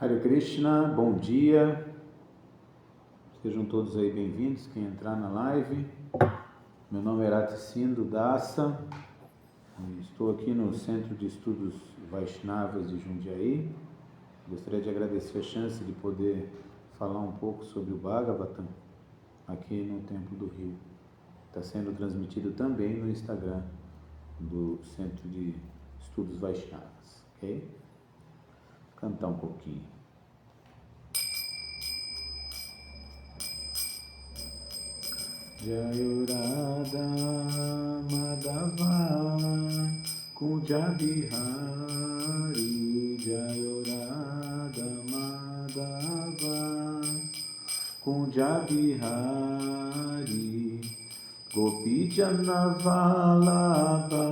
Hare Krishna, bom dia, sejam todos aí bem-vindos, quem entrar na live. Meu nome é Raticindo Dassa, estou aqui no Centro de Estudos Vaishnavas de Jundiaí. Gostaria de agradecer a chance de poder falar um pouco sobre o Bhagavatam aqui no Templo do Rio. Está sendo transmitido também no Instagram do Centro de Estudos Vaishnavas, ok? Cantar um pouquinho. Jayo Radha Madhava Kunja Bihari, Jayo Radha Madhava Kunja Bihari, Gopi Jana Vallabha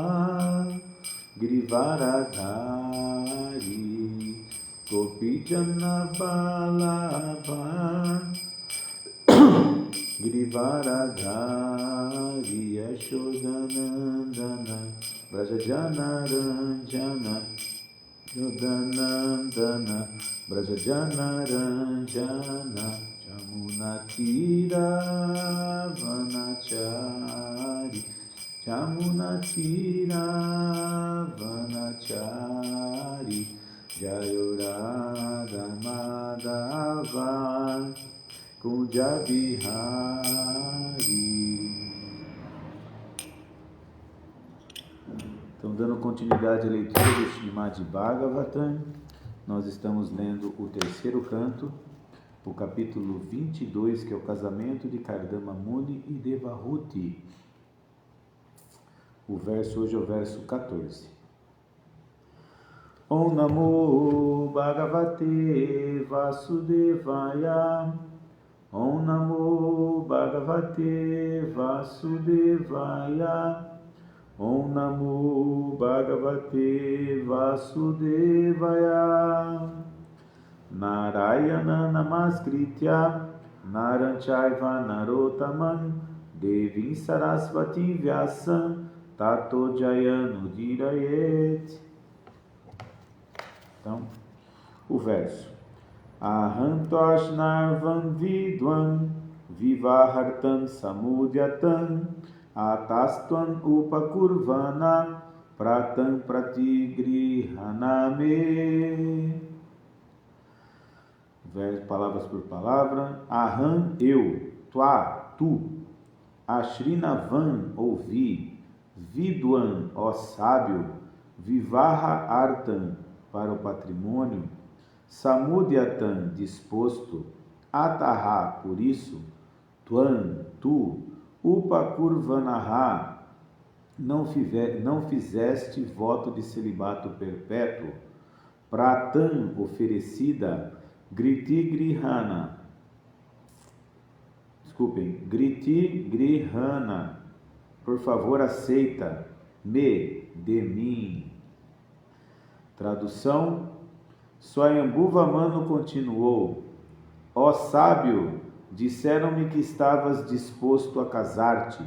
Grivaradhari, Gopi Jana Vallabha Grivaradhari, Yashodanandana Brajajana Ranjana Yodanandana Brajajana Ranjana Jamunatira Vanachari, Jamunatira Vanachari, Jayo Radha Madhava Kunja Bihari. Então, dando continuidade à leitura do Srimad Bhagavatam, nós estamos lendo o terceiro canto, o capítulo 22, que é o casamento de Kardama Muni e Devahuti. O verso hoje é o verso 14. Om Namo Bhagavate Vasudevaya, Om Namo Bhagavate Vasudevaya, Om Namo Bhagavate Vasudevaya. Narayana Namaskritya Naranchaiva Narotaman Devim Sarasvati Vyasam Tato Jayanu Dirayet. Então, o verso: Ahantoashnarvam vidwan vivahartam samudyatam atastvam upakurvana pratam pratigrihaname. Palavras por palavra. Aham, eu. Tua, tu. Ashrinavan, ouvi. Vidwan, ó sábio. Vivaha artam, para o patrimônio. Samudyatam, disposto. Ataha, por isso. Tvam, tu. Upakurvanaha, não fizeste voto de celibato perpétuo. Pratam, oferecida. Griti Grihana, por favor aceita, de mim. Tradução: Swayambhuva Manu continuou: ó sábio, disseram-me que estavas disposto a casar-te,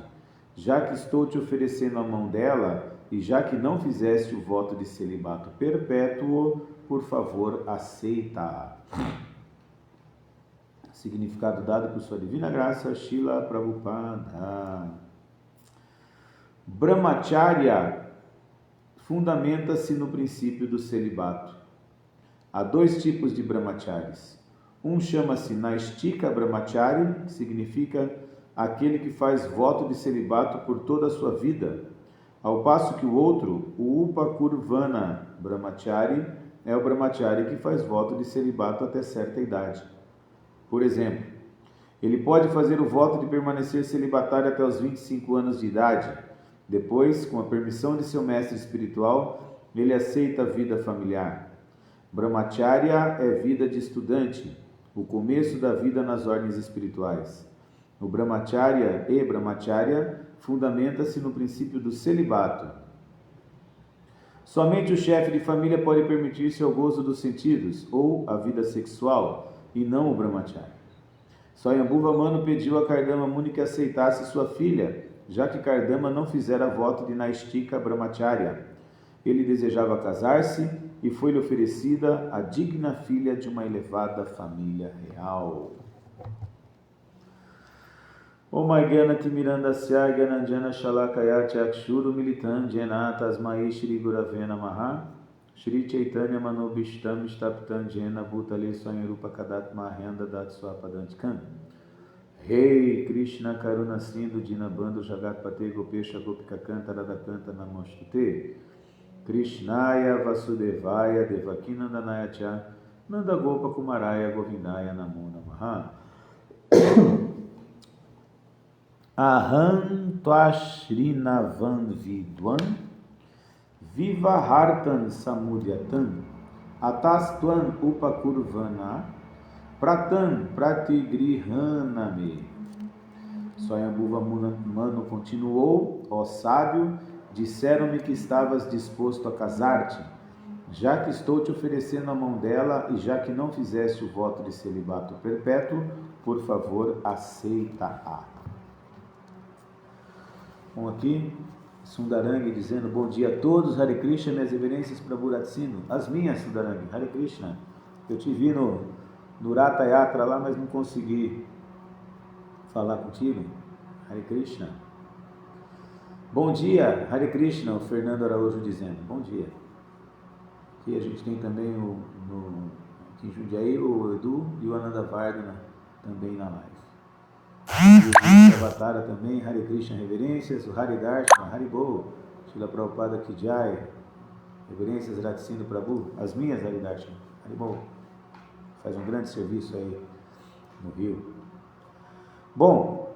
já que estou te oferecendo a mão dela, e já que não fizeste o voto de celibato perpétuo, por favor, aceita. Significado dado por sua divina graça, Srila Prabhupada. Brahmacharya fundamenta-se no princípio do celibato. Há dois tipos de brahmacharis. Um chama-se Naistika Brahmachari, que significa aquele que faz voto de celibato por toda a sua vida, ao passo que o outro, o Upakurvana Brahmachari, é o brahmachari que faz voto de celibato até certa idade. Por exemplo, ele pode fazer o voto de permanecer celibatário até os 25 anos de idade. Depois, com a permissão de seu mestre espiritual, ele aceita a vida familiar. Brahmacharya é vida de estudante, o começo da vida nas ordens espirituais. O Brahmacharya e Brahmacharya fundamenta-se no princípio do celibato. Somente o chefe de família pode permitir-se ao gozo dos sentidos, ou a vida sexual, e não o Brahmacharya. Swayambhuva Manu pediu a Kardama Muni que aceitasse sua filha, já que Kardama não fizera voto de Naistika Brahmacharya. Ele desejava casar-se e foi-lhe oferecida a digna filha de uma elevada família real. Om Gyana Timirandasya Gyananjana Shalakaya Chakshuru Militan Jena Tasmai Shri Gurave Namaha Shri Chaitanya Manobishtam Staptan Jena Bhutale Swayurupa Kadatma Renda Datswapadantikan. Rei Krishna Karuna Sindhu Dinabando Jagatpate Gopesha Gopika Kanta Radakanta Namostute Krishnaya Vasudevaya Devakinandanaya Cha Nanda Gopa Kumaraya Govindaya Namo Namaha. Aham Twashrinavan Vidwan Viva Hartan Samudyatan Atastuan Upakurvana Pratan Pratigrihaname. Swayambhuva Mano continuou: ó sábio, disseram-me que estavas disposto a casar-te. Já que estou te oferecendo a mão dela e já que não fizeste o voto de celibato perpétuo, por favor, aceita-a. Bom, aqui, Sundarangi dizendo: bom dia a todos, Hare Krishna, minhas reverências para Buratsino. As minhas, Sundarangi, Hare Krishna. Eu te vi no Ratha Yatra lá, mas não consegui falar contigo. Hare Krishna. Bom dia, Hare Krishna, o Fernando Araújo dizendo: bom dia. Aqui a gente tem também aqui em Jundiaí o Edu e o Ananda Vardhana também na live. E o Avatara também, Hare Krishna, reverências, o Hari Darshana, Haribol, Srila Prabhupada Kijai, reverências, Ratsindhu Prabhu, as minhas Hari Darshana, Haribol, faz um grande serviço aí no Rio. Bom,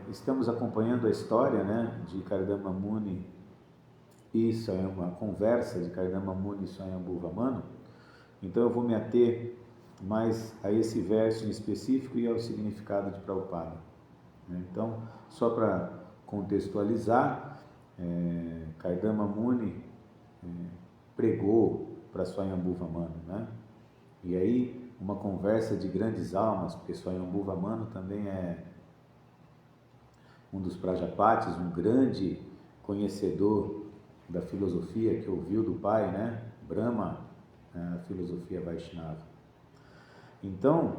estamos acompanhando a história, né, de Kardama Muni e Swayambhuva, uma conversa de Kardama Muni e Swayambhuva Mano. Então eu vou me ater mais a esse verso em específico e ao significado de Prabhupada. Então, só para contextualizar, Kardama Muni pregou para Swayambhuva Mano, né? E aí, uma conversa de grandes almas, porque Swayambhuva Mano também é um dos Prajapatis, um grande conhecedor da filosofia que ouviu do pai, né? Brahma, a filosofia Vaishnava. Então,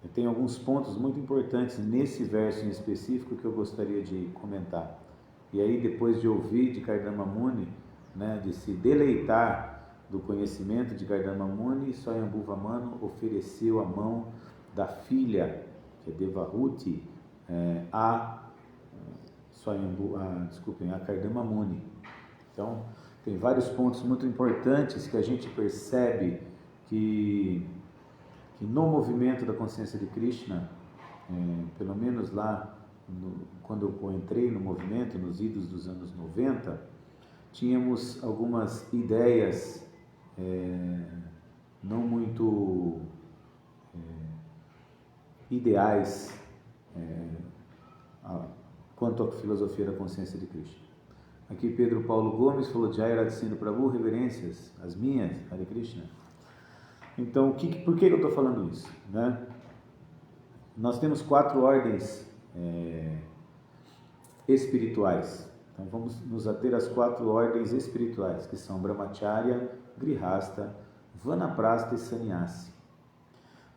eu tenho alguns pontos muito importantes nesse verso em específico que eu gostaria de comentar. E aí, depois de ouvir de Kardama Muni, né, de se deleitar do conhecimento de Kardama Muni, Swayambhuva Mano ofereceu a mão da filha, que é Devahuti, a Kardama Muni. Então, tem vários pontos muito importantes que a gente percebe que no movimento da consciência de Krishna, pelo menos lá, quando eu entrei no movimento, nos idos dos anos 90, tínhamos algumas ideias não muito ideais quanto à filosofia da consciência de Krishna. Aqui Pedro Paulo Gomes falou: Jai Ratsindhu Prabhu, reverências, as minhas, Hare Krishna. Então, por que eu estou falando isso, né? Nós temos 4 ordens espirituais. Então, vamos nos ater às 4 ordens espirituais, que são Brahmacharya, Grihasta, Vanaprastha e Sannyasi.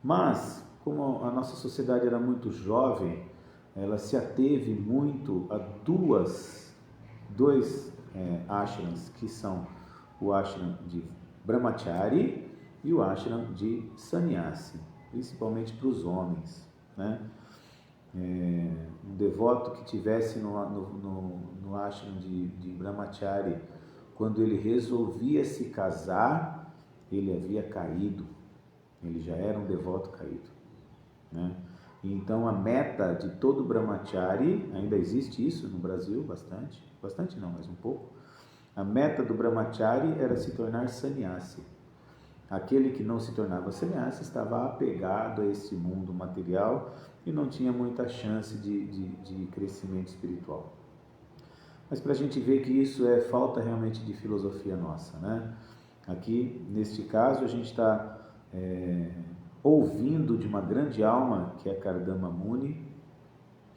Mas, como a nossa sociedade era muito jovem, ela se ateve muito a dois ashrams, que são o ashram de Brahmachari e o ashram de Sannyasi, principalmente para os homens, né? Um devoto que tivesse no ashram de Brahmachari, quando ele resolvia se casar, ele havia caído, ele já era um devoto caído, né? Então a meta de todo Brahmachari, ainda existe isso no Brasil bastante não, mas um pouco, a meta do Brahmachari era se tornar sannyasi. Aquele que não se tornava sannyasi estava apegado a esse mundo material e não tinha muita chance de crescimento espiritual. Mas para a gente ver que isso é falta realmente de filosofia nossa, né? Aqui, neste caso, a gente está ouvindo de uma grande alma, que é Kardama Muni,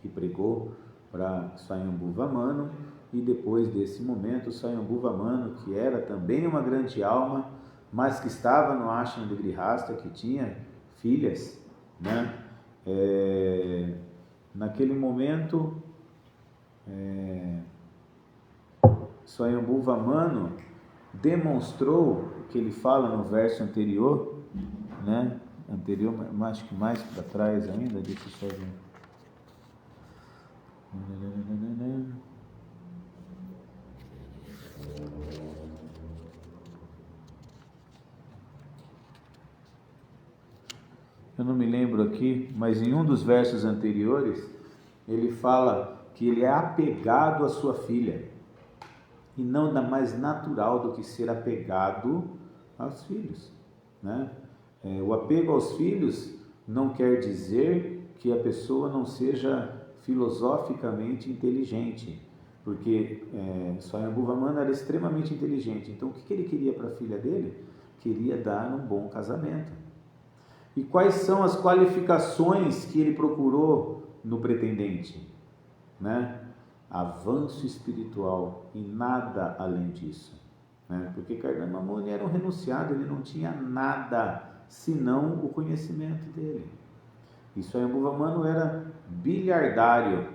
que pregou para Swayambhuva Mano, e depois desse momento, Swayambhuva Manu, que era também uma grande alma, mas que estava no ashram de Grihastha, que tinha filhas, né? Naquele momento, Swayambhuva Manu demonstrou o que ele fala no verso anterior, né? Anterior, mas acho que mais para trás ainda, deixa eu só ver. Eu não me lembro aqui, mas em um dos versos anteriores, ele fala que ele é apegado à sua filha. E não nada mais natural do que ser apegado aos filhos, né? O apego aos filhos não quer dizer que a pessoa não seja filosoficamente inteligente, porque Swayambhuva Manu era extremamente inteligente. Então, o que ele queria para a filha dele? Queria dar um bom casamento. E quais são as qualificações que ele procurou no pretendente, né? Avanço espiritual e nada além disso, né? Porque Kardama Muni era um renunciado, ele não tinha nada senão o conhecimento dele. E Swayambhuva Manu era bilhardário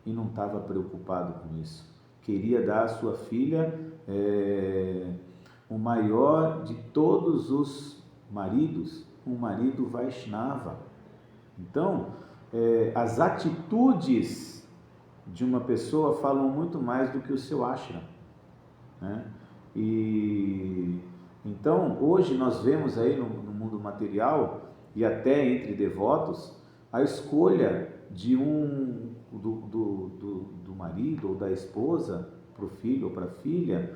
e não estava preocupado com isso. Queria dar à sua filha o maior de todos os maridos, um marido Vaishnava. Então, as atitudes de uma pessoa falam muito mais do que o seu ashram, né? E então hoje nós vemos aí no mundo material e até entre devotos a escolha de do marido ou da esposa para o filho ou para a filha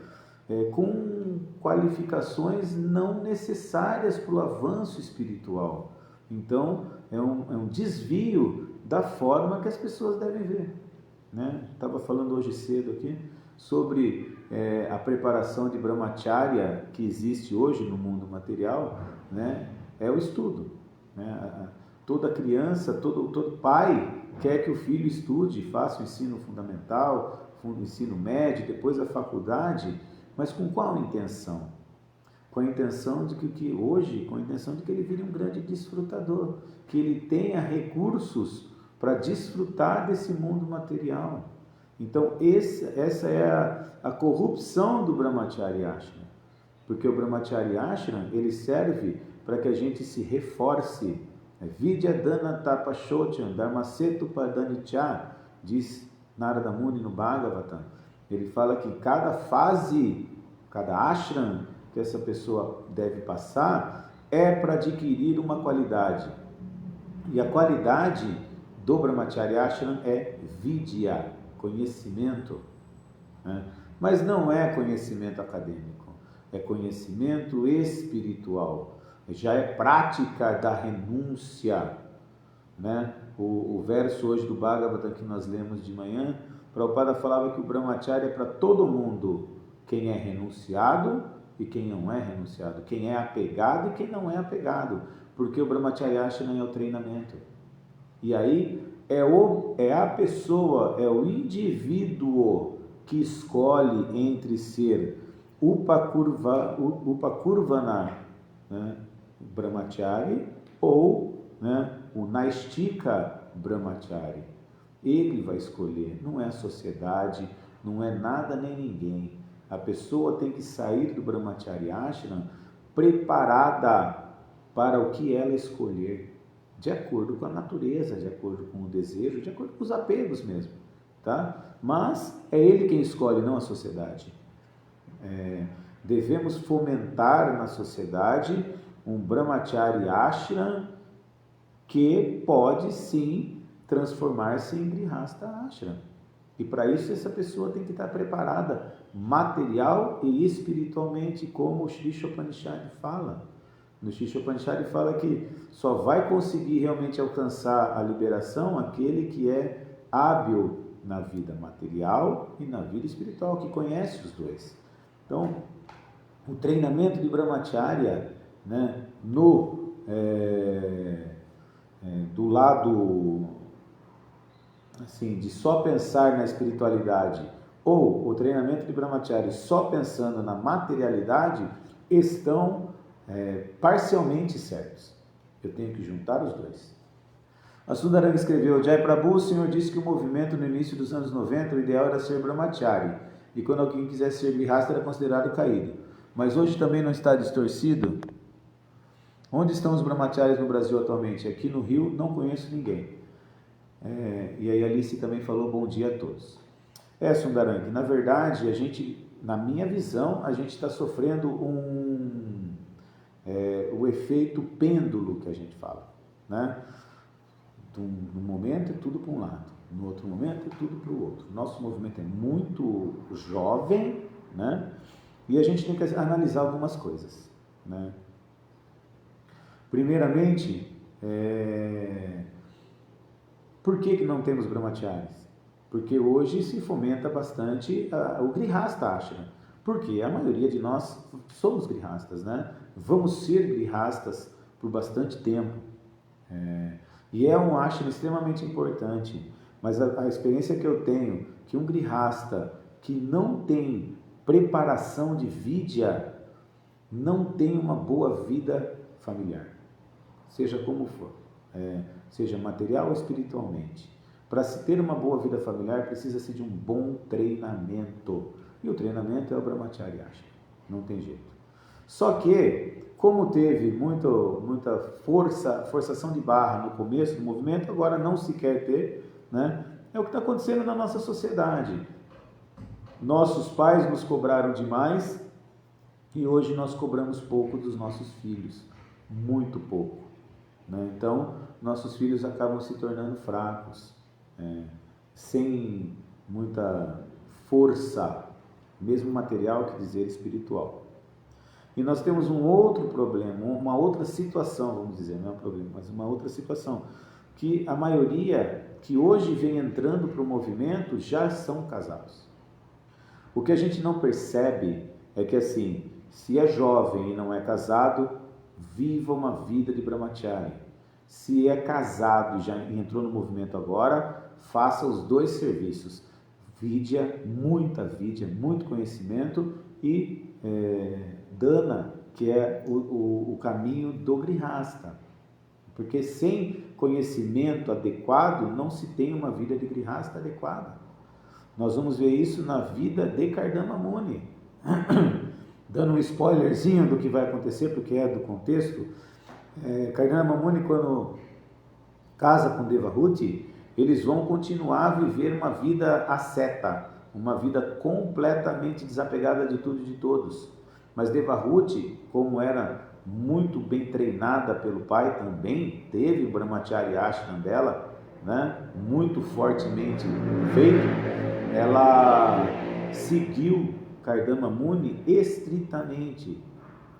com qualificações não necessárias para o avanço espiritual. Então é um desvio da forma que as pessoas devem ver, né? Estava falando hoje cedo aqui sobre a preparação de brahmacharya que existe hoje no mundo material, né? É o estudo, né? Toda criança, todo pai quer que o filho estude, faça o ensino fundamental, o ensino médio, depois a faculdade, mas com qual intenção? Com a intenção de que hoje, com a intenção de que ele vire um grande desfrutador, que ele tenha recursos para desfrutar desse mundo material. Então, essa é a corrupção do Brahmacharya Ashram. Porque o Brahmacharya Ashram, ele serve para que a gente se reforce. Vidya Dana Tapashotyam Dharmasetu Padanicha, diz Narada Muni no Bhagavatam. Ele fala que cada fase, cada ashram que essa pessoa deve passar é para adquirir uma qualidade. E a qualidade do Brahmacharya Ashram é Vidya, conhecimento, né? Mas não é conhecimento acadêmico, é conhecimento espiritual, já é prática da renúncia, né? O verso hoje do Bhagavatam que nós lemos de manhã, Prabhupada falava que o Brahmacharya é para todo mundo, quem é renunciado e quem não é renunciado, quem é apegado e quem não é apegado, porque o Brahmacharya Ashram é o treinamento. E aí é a pessoa, é o indivíduo que escolhe entre ser Upakurvana, né, Brahmachari, ou, né, o Naistika Brahmachari. Ele vai escolher, não é a sociedade, não é nada nem ninguém. A pessoa tem que sair do Brahmacharya Ashram preparada para o que ela escolher, de acordo com a natureza, de acordo com o desejo, de acordo com os apegos mesmo, tá? Mas é ele quem escolhe, não a sociedade. Devemos fomentar na sociedade um Brahmacharya Ashram que pode sim transformar-se em Grihastha Ashram. E para isso essa pessoa tem que estar preparada material e espiritualmente, como o Sri Upanishad fala. No Sri Upanishad fala que só vai conseguir realmente alcançar a liberação aquele que é hábil na vida material e na vida espiritual, que conhece os dois. Então, o treinamento de Brahmacharya, né, do lado assim, de só pensar na espiritualidade ou o treinamento de Brahmachari só pensando na materialidade, estão parcialmente certos. Eu tenho que juntar os dois. A Sundaranga escreveu: Jai Prabhu, o senhor disse que o movimento no início dos anos 90, o ideal era ser Brahmachari, e quando alguém quisesse ser Grihasta era considerado caído. Mas hoje também não está distorcido? Onde estão os Brahmacharis no Brasil atualmente? Aqui no Rio não conheço ninguém. E aí a Alice também falou bom dia a todos. Sundaranga, na verdade, a gente, na minha visão, a gente está sofrendo o efeito pêndulo que a gente fala, né? No momento é tudo para um lado, no outro momento é tudo para o outro. Nosso movimento é muito jovem, né? E a gente tem que analisar algumas coisas, né? Primeiramente, por que não temos Brahmacharis? Porque hoje se fomenta bastante o Grihasta Ashram. Porque a maioria de nós somos Grihastas, né? Vamos ser Grihastas por bastante tempo. E é um ashram extremamente importante. Mas a experiência que eu tenho, que um Grihasta que não tem preparação de vidya, não tem uma boa vida familiar. Seja como for. Seja material ou espiritualmente. Para se ter uma boa vida familiar, precisa-se de um bom treinamento. E o treinamento é o Brahmachari Ashram. Não tem jeito. Só que, como teve muita forçação de barra no começo do movimento, agora não se quer ter, né? É o que está acontecendo na nossa sociedade. Nossos pais nos cobraram demais e hoje nós cobramos pouco dos nossos filhos. Muito pouco. Né? Então, nossos filhos acabam se tornando fracos, sem muita força, mesmo material, que dizer espiritual. E nós temos um outro problema, uma outra situação, vamos dizer, não é um problema, mas uma outra situação, que a maioria que hoje vem entrando para o movimento já são casados. O que a gente não percebe é que, assim, se é jovem e não é casado, viva uma vida de Brahmachari. Se é casado e já entrou no movimento agora, faça os dois serviços. Vidya, muito conhecimento e dana, que é o caminho do Grihasta. Porque sem conhecimento adequado, não se tem uma vida de Grihasta adequada. Nós vamos ver isso na vida de Kardama Muni. Dando um spoilerzinho do que vai acontecer, porque é do contexto, Kardama Muni, quando casa com Devahuti, eles vão continuar a viver uma vida asceta, uma vida completamente desapegada de tudo e de todos. Mas Devahuti, como era muito bem treinada pelo pai também, teve o Brahmachari Ashram dela, né, muito fortemente feito, ela seguiu Kardama Muni estritamente,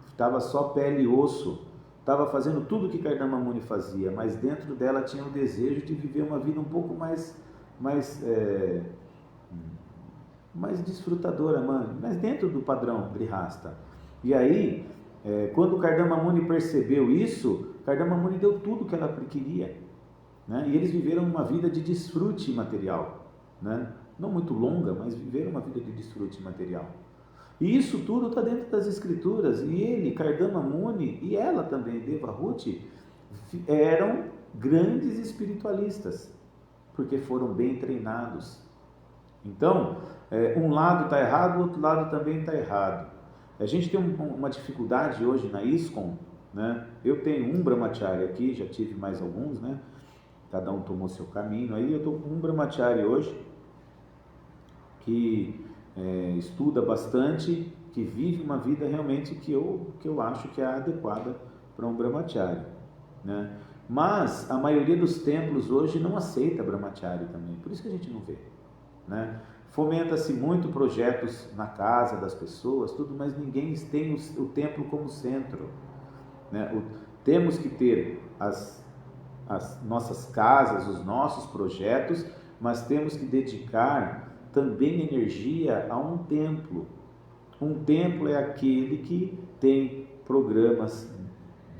estava só pele e osso, estava fazendo tudo o que Kardama Muni fazia, mas dentro dela tinha o desejo de viver uma vida um pouco mais desfrutadora, mas dentro do padrão Grihasta. E aí, quando Kardama Muni percebeu isso, Kardama Muni deu tudo o que ela queria, né? E eles viveram uma vida de desfrute material, né? Não muito longa, mas viveram uma vida de desfrute material. E isso tudo está dentro das escrituras. E ele, Kardama Muni, e ela também, Devahuti, eram grandes espiritualistas, porque foram bem treinados. Então, um lado está errado, o outro lado também está errado. A gente tem uma dificuldade hoje na ISKCON, né? Eu tenho um Brahmachari aqui, já tive mais alguns, né? Cada um tomou seu caminho. Aí eu estou com um Brahmachari hoje, que estuda bastante, que vive uma vida realmente que eu acho que é adequada para um Brahmachari, né? Mas a maioria dos templos hoje não aceita Brahmachari também, por isso que a gente não vê, né? Fomenta-se muito projetos na casa das pessoas, tudo, mas ninguém tem o templo como centro, né? Temos que ter as nossas casas, os nossos projetos, mas temos que dedicar também energia a um templo. Um templo é aquele que tem programas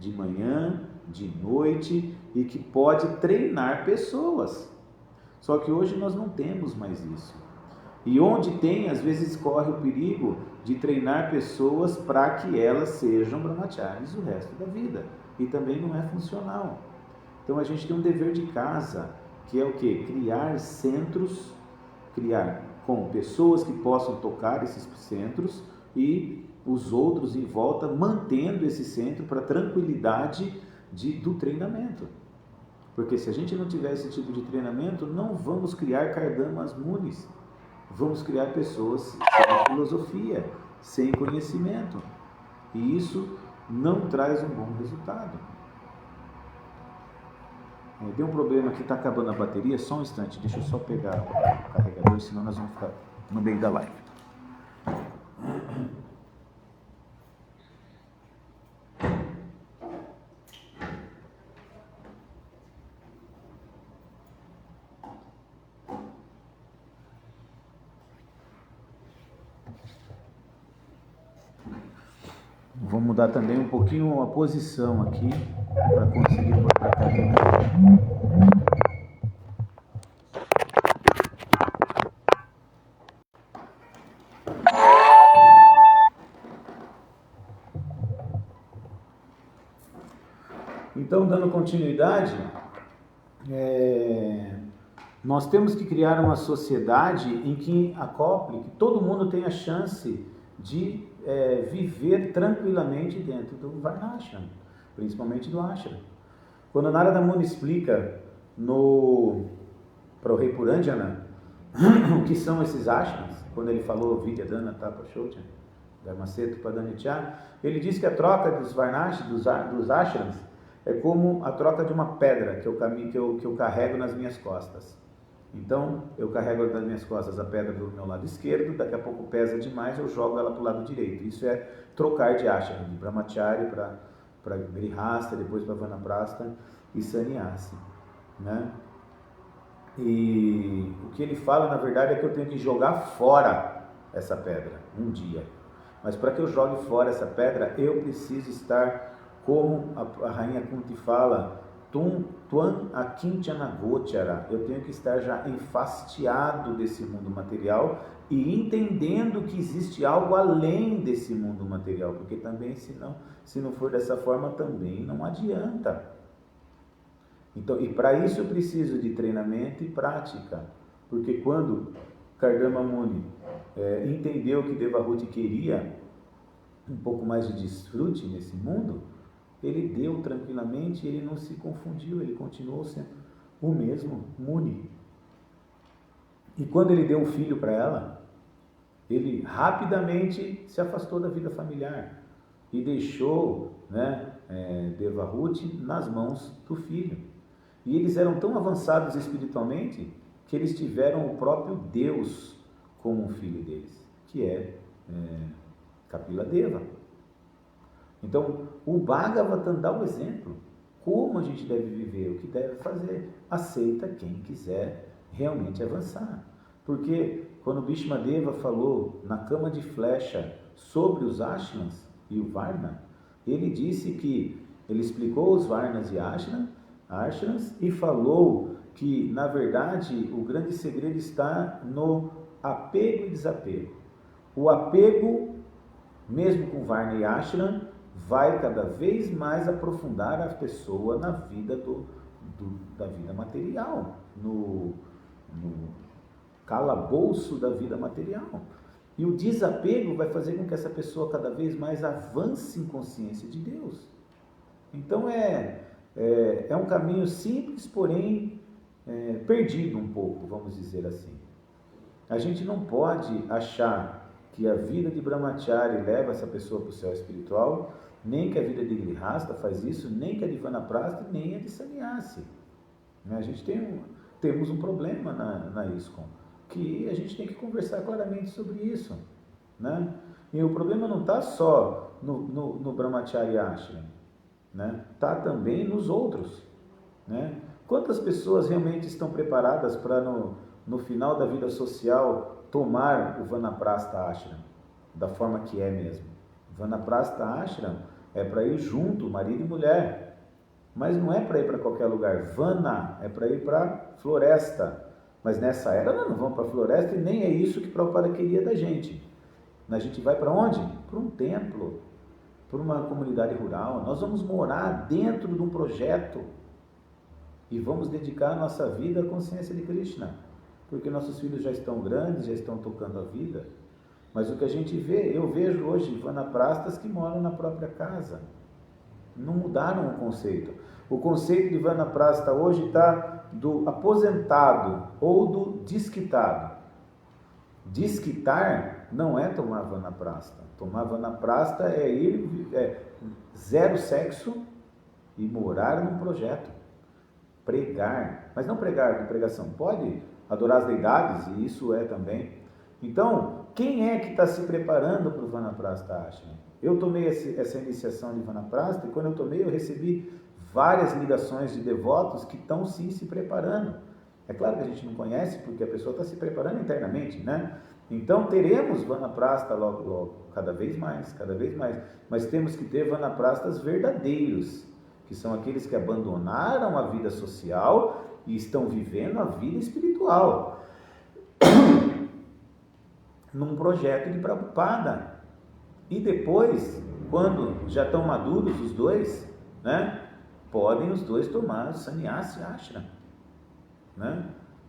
de manhã, de noite e que pode treinar pessoas. Só que hoje nós não temos mais isso. E onde tem, às vezes corre o perigo de treinar pessoas para que elas sejam brahmacharis o resto da vida. E também não é funcional. Então a gente tem um dever de casa, que é o quê? Criar centros, criar com pessoas que possam tocar esses centros e os outros em volta mantendo esse centro para tranquilidade do treinamento. Porque se a gente não tiver esse tipo de treinamento, não vamos criar kardamas munis. Vamos criar pessoas sem filosofia, sem conhecimento. E isso não traz um bom resultado. Deu um problema aqui, está acabando a bateria, só um instante, deixa eu só pegar o carregador, senão nós vamos ficar no meio da live. Vou mudar também um pouquinho a posição aqui, para conseguir botar a câmera. Então, dando continuidade, nós temos que criar uma sociedade em que acople, que todo mundo tenha chance de viver tranquilamente dentro do Varnashram, principalmente do Ashram. Quando Narada Muni explica para o rei Puranjana o que são esses ashrams, quando ele falou Vidyadhana, Tapa, Shaucha, Dharmasetu, Padanicha, ele diz que a troca dos Varnashras, dos ashrams, é como a troca de uma pedra que eu carrego nas minhas costas. Então, eu carrego nas minhas costas a pedra do meu lado esquerdo, daqui a pouco pesa demais, eu jogo ela para o lado direito. Isso é trocar de ashram, de brahmachari para grihasta, depois para vanaprastha e sannyasi, né? E o que ele fala, na verdade, é que eu tenho que jogar fora essa pedra um dia. Mas para que eu jogue fora essa pedra, eu preciso estar, como a rainha Kunti fala, Tuan akinchana gochara. Eu tenho que estar já enfastiado desse mundo material e entendendo que existe algo além desse mundo material, porque também, se não for dessa forma, também não adianta. Então, e para isso eu preciso de treinamento e prática, porque quando Kardama Muni entendeu que Devahuti queria um pouco mais de desfrute nesse mundo, ele deu tranquilamente, ele não se confundiu, ele continuou sendo o mesmo Muni. E quando ele deu um filho para ela, ele rapidamente se afastou da vida familiar e deixou, Devahuti nas mãos do filho. E eles eram tão avançados espiritualmente que eles tiveram o próprio Deus como um filho deles, que é Kapila Deva. Então, o Bhagavatam dá o exemplo, como a gente deve viver, o que deve fazer. Aceita quem quiser realmente avançar. Porque quando Bhishma Deva falou na cama de flecha sobre os ashrams e o Varna, ele disse que ele explicou os Varnas e ashrams e falou que, na verdade, o grande segredo está no apego e desapego. O apego, mesmo com Varna e ashram, vai cada vez mais aprofundar a pessoa na vida da vida material, no calabouço da vida material. E o desapego vai fazer com que essa pessoa cada vez mais avance em consciência de Deus. Então é um caminho simples, porém perdido um pouco, vamos dizer assim. A gente não pode achar que a vida de Brahmachari leva essa pessoa para o céu espiritual, nem que a vida de Grihasta faz isso, nem que a de Vanaprastha, nem a de Sannyasi. A gente temos um problema na ISKCON, que a gente tem que conversar claramente sobre isso, né? E o problema não está só no Brahmachari Ashram, né? Está também nos outros, né? Quantas pessoas realmente estão preparadas para no final da vida social tomar o Vanaprastha Ashram da forma que é mesmo? Vanaprastha Ashram é para ir junto, marido e mulher, mas não é para ir para qualquer lugar. Vana é para ir para floresta, Mas nessa era nós não vamos para a floresta e nem é isso que Prabhupada queria da gente. A gente vai para onde? Para um templo, para uma comunidade rural. Nós vamos morar dentro de um projeto e vamos dedicar a nossa vida à consciência de Krishna. Porque nossos filhos já estão grandes, já estão tocando a vida. Mas o que a gente vê, eu vejo hoje vanaprastas que moram na própria casa. Não mudaram o conceito. O conceito de vanaprasta hoje está do aposentado ou do desquitado. Desquitar não é tomar vanaprasta. Tomar vanaprasta é ir zero sexo e morar num projeto. Pregar, mas não pregar com pregação. Pode adorar as deidades, e isso é também. Então, quem é que está se preparando para o Vanaprastha Ashrama? Eu tomei essa iniciação de Vanaprastha e quando eu tomei eu recebi várias ligações de devotos que estão sim se preparando. É claro que a gente não conhece porque a pessoa está se preparando internamente, né? Então teremos Vanaprastha logo, logo, cada vez mais, mas temos que ter Vanaprasthas verdadeiros, que são aqueles que abandonaram a vida social e estão vivendo a vida espiritual num projeto de Prabhupada. E depois, quando já estão maduros os dois, né, podem os dois tomar sannyasi ashram, né?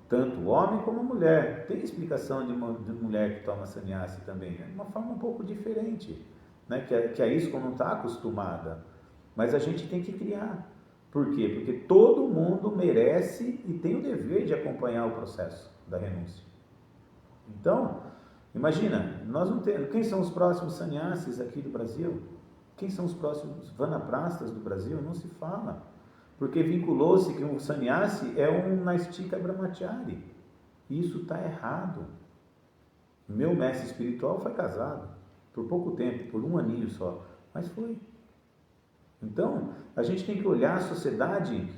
Tanto o homem como a mulher. Tem explicação de mulher que toma sannyasi também, de uma forma um pouco diferente, né? Que a ISKCON não está acostumada, mas a gente tem que criar. Por quê? Porque todo mundo merece e tem o dever de acompanhar o processo da renúncia. Então, imagina, nós não temos, quem são os próximos sannyasis aqui do Brasil? Quem são os próximos vanaprastas do Brasil? Não se fala. Porque vinculou-se que um sannyasi é um Naistika Brahmachari. Isso está errado. Meu mestre espiritual foi casado por pouco tempo, por um aninho só, mas foi. Então, a gente tem que olhar a sociedade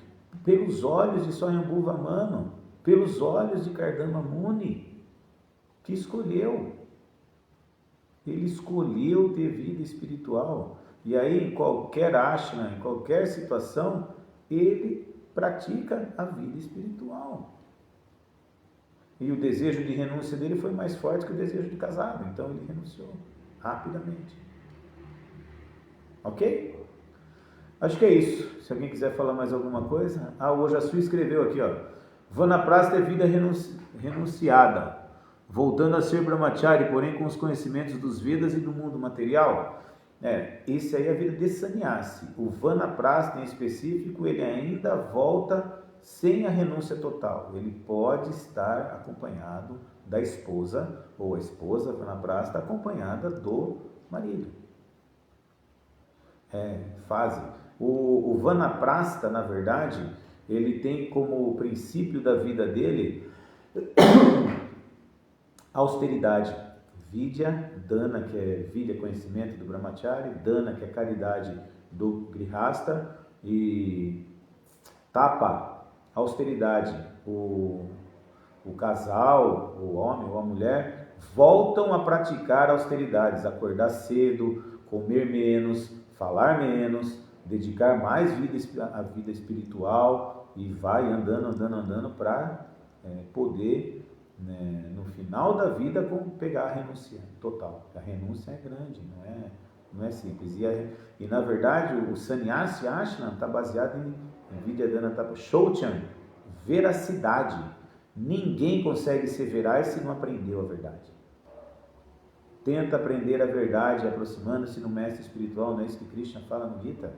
pelos olhos de Swayambhuva Mano, pelos olhos de Kardama Muni, que escolheu. Ele escolheu ter vida espiritual. E aí, em qualquer ashram, em qualquer situação, ele pratica a vida espiritual. E o desejo de renúncia dele foi mais forte que o desejo de casado. Então, ele renunciou rapidamente. Ok? Acho que é isso. Se alguém quiser falar mais alguma coisa. O Ojasu escreveu aqui, ó. Vanaprastha é vida renunciada, voltando a ser brahmachari, porém com os conhecimentos dos Vedas e do mundo material. Esse aí é a vida de sannyasi. O Vanaprastha em específico, ele ainda volta sem a renúncia total. Ele pode estar acompanhado da esposa, ou a esposa Vanaprastha acompanhada do marido. Fase. O Vanaprastha, na verdade, ele tem como princípio da vida dele austeridade. Vidya, Dana, que é Vidya, conhecimento do Brahmachari, Dana, que é caridade do Grihasta, e Tapa, austeridade. O casal, o homem ou a mulher, voltam a praticar austeridades, acordar cedo, comer menos, falar menos, dedicar mais à vida espiritual e vai andando para poder, né, no final da vida, pegar a renúncia total. A renúncia é grande, não é simples. E na verdade, o sannyasi ashram está baseado em Vidyadhana Tapa Shaucham, veracidade. Ninguém consegue ser veraz se não aprendeu a verdade. Tenta aprender a verdade aproximando-se do mestre espiritual, não é isso que Krishna fala no Gita?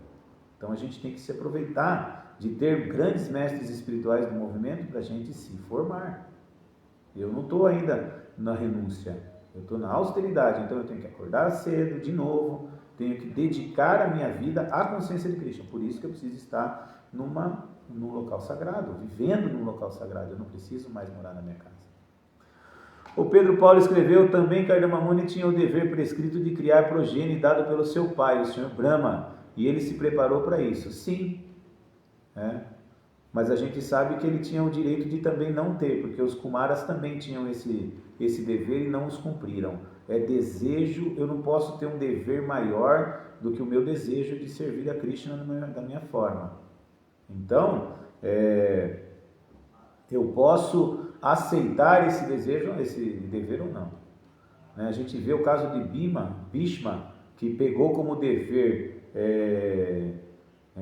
Então a gente tem que se aproveitar de ter grandes mestres espirituais do movimento para a gente se formar. Eu não estou ainda na renúncia, eu estou na austeridade, então eu tenho que acordar cedo, de novo, tenho que dedicar a minha vida à consciência de Krishna. Por isso que eu preciso estar num local sagrado, vivendo num local sagrado, eu não preciso mais morar na minha casa. O Pedro Paulo escreveu, também Kardama Muni tinha o dever prescrito de criar progenie dado pelo seu pai, o Sr. Brahma, e ele se preparou para isso. Sim, mas a gente sabe que ele tinha o direito de também não ter, porque os Kumaras também tinham esse dever e não os cumpriram. É desejo, eu não posso ter um dever maior do que o meu desejo de servir a Krishna da minha forma. Então, eu posso aceitar esse desejo, esse dever ou não. A gente vê o caso de Bhishma, que pegou como dever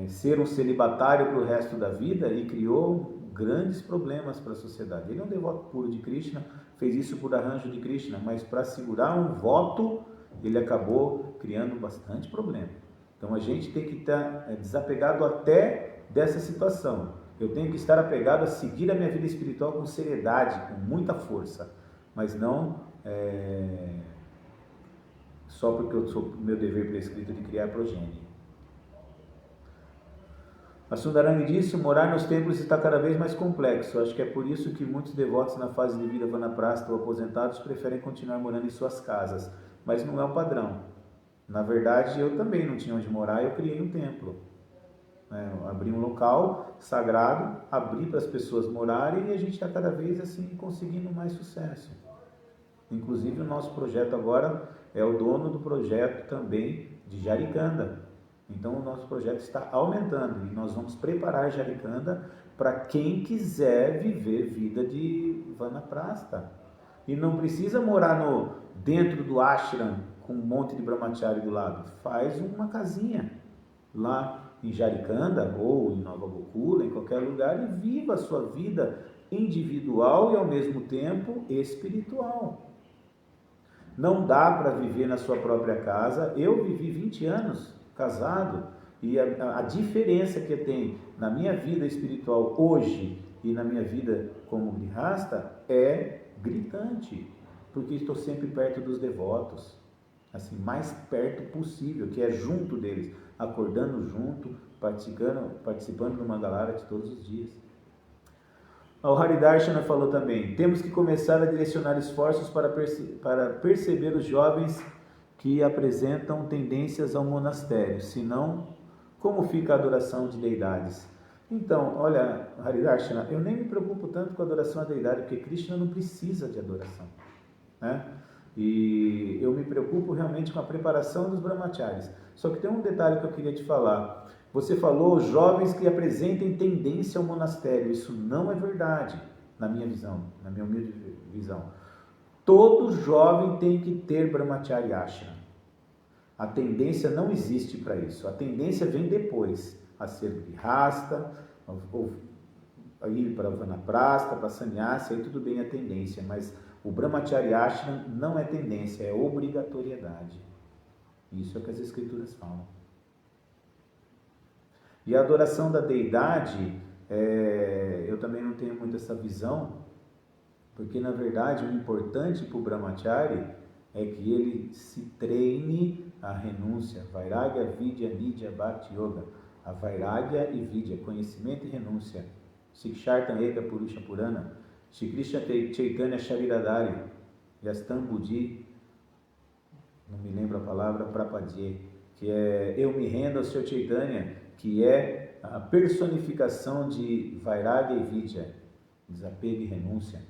ser um celibatário para o resto da vida e criou grandes problemas para a sociedade. Ele é um devoto puro de Krishna, fez isso por arranjo de Krishna, mas para segurar um voto, ele acabou criando bastante problema. Então a gente tem que estar desapegado até dessa situação. Eu tenho que estar apegado a seguir a minha vida espiritual com seriedade, com muita força, mas não só porque eu sou meu dever prescrito de criar progênie. A Sundarani disse: morar nos templos está cada vez mais complexo. Acho que é por isso que muitos devotos na fase de vida vanaprastha ou aposentados preferem continuar morando em suas casas. Mas não é o padrão. Na verdade, eu também não tinha onde morar, eu criei um templo. Eu abri um local sagrado, abri para as pessoas morarem e a gente está cada vez assim conseguindo mais sucesso. Inclusive o nosso projeto agora é o dono do projeto também de Jarikanda. Então o nosso projeto está aumentando e nós vamos preparar Jarikanda para quem quiser viver vida de vanaprastha. E não precisa morar dentro do ashram com um monte de brahmachari do lado. Faz uma casinha lá em Jarikanda ou em Nova Gokula, em qualquer lugar, e viva a sua vida individual e ao mesmo tempo espiritual. Não dá para viver na sua própria casa. Eu vivi 20 anos casado e a diferença que tem na minha vida espiritual hoje e na minha vida como grihasta é gritante, porque estou sempre perto dos devotos, assim, mais perto possível, que é junto deles, acordando junto, participando do Mangalarati todos os dias. O Haridarshana falou também: temos que começar a direcionar esforços para perceber os jovens que apresentam tendências ao monastério, senão, como fica a adoração de deidades? Então, olha, Haridarshana, eu nem me preocupo tanto com a adoração à deidade, porque Krishna não precisa de adoração, E eu me preocupo realmente com a preparação dos brahmacharis. Só que tem um detalhe que eu queria te falar. Você falou jovens que apresentem tendência ao monastério. Isso não é verdade, na minha visão, na minha humilde visão. Todo jovem tem que ter brahmachari ashram. A tendência não existe para isso. A tendência vem depois, a ser grihasta, ou a ir para vanaprastha, para sannyasa, aí tudo bem a tendência, mas o brahmachari ashram não é tendência, é obrigatoriedade. Isso é o que as escrituras falam. E a adoração da deidade, eu também não tenho muito essa visão, porque na verdade o importante para o brahmachari é que ele se treine a renúncia, vairagya, vidya, nidya, bhakti yoga. A vairagya e vidya, conhecimento e renúncia. Sikshartam eka purusha purana, Shri Krishna Chaitanya Shariradari, Yastam Buddhi, não me lembro a palavra, Prapadye, que é eu me rendo ao seu Chaitanya, que é a personificação de vairagya e vidya, desapego e renúncia.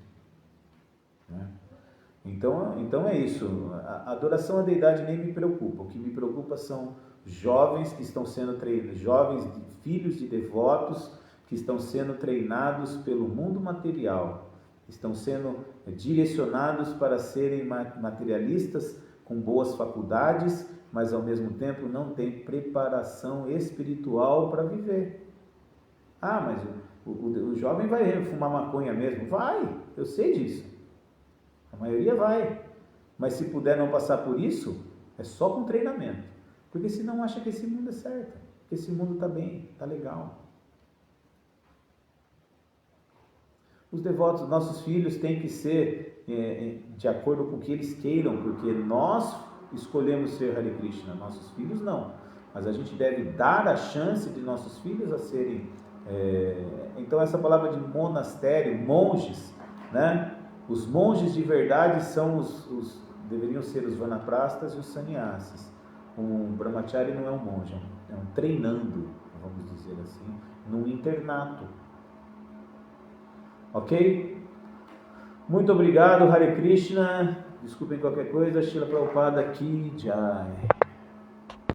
Então é isso. A adoração à deidade nem me preocupa. O que me preocupa são jovens que estão sendo treinados, jovens filhos de devotos que estão sendo treinados pelo mundo material, estão sendo direcionados para serem materialistas com boas faculdades, mas ao mesmo tempo não têm preparação espiritual para viver. Mas o jovem vai fumar maconha mesmo? Vai, eu sei disso. A maioria vai, mas se puder não passar por isso, é só com treinamento, porque senão acha que esse mundo é certo, que esse mundo está bem, está legal. Os devotos, nossos filhos, têm que ser de acordo com o que eles queiram, porque nós escolhemos ser Hare Krishna, nossos filhos não, mas a gente deve dar a chance de nossos filhos a serem, então essa palavra de monastério, monges, Os monges de verdade são deveriam ser os vanaprastas e os sannyasis. Um brahmachari não é um monge, é um treinando, vamos dizer assim, num internato. Ok? Muito obrigado, Hare Krishna. Desculpem qualquer coisa. Srila Prabhupada Ki Jai.